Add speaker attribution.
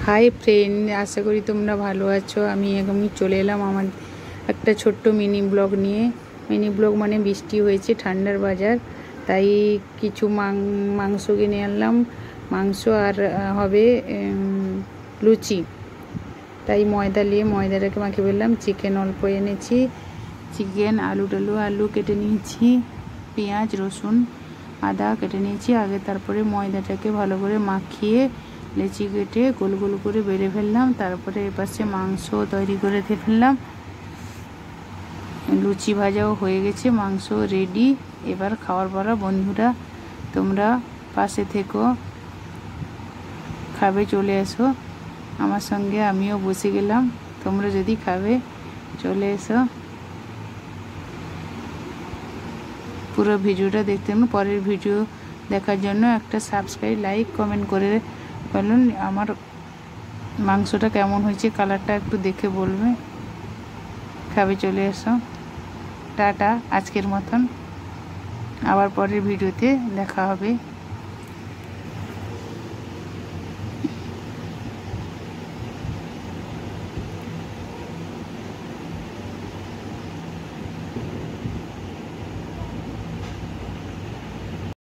Speaker 1: Hi friend, আশা করি তোমরা ভালো আছো। আমি চলে এলাম আমার একটা ছোট্ট মিনি ব্লগ নিয়ে। মিনি ব্লগ মানে বৃষ্টি হয়েছে, ঠান্ডার বাজার, তাই কিছু মাংস কিনে আনলাম। মাংস আর হবে লুচি, তাই ময়দা নিয়ে ময়দাটাকে মাখিয়ে ফেললাম। চিকেন অল্প এনেছি, চিকেন আলু কেটে নিয়েছি, পেঁয়াজ রসুন আদা কেটে নিয়েছি আগে। তারপরে ময়দাটাকে ভালো করে মাখিয়ে লেচি কেটে গোল গোল করে বেড়ে ফেললাম। তারপরে এপাশে মাংস তৈরি করে ফেললাম। লুচি ভাজাও হয়ে গেছে, মাংস রেডি। এবার খাওয়ার পালা। বন্ধুরা, তোমরা পাশে থেকো, খাবে চলে এসো আমার সঙ্গে। আমিও বসে গেলাম, তোমরা যদি খাবে চলে এসো। পুরো ভিডিওটা দেখতে পরের ভিডিও দেখার জন্য একটা সাবস্ক্রাইব, লাইক, কমেন্ট করে বলুন আমার মাংসটা কেমন হয়েছে, কালারটা একটু দেখে বলবে। খাবে চলে এসো। টাটা আজকের মতন, আবার পরের ভিডিওতে দেখা হবে।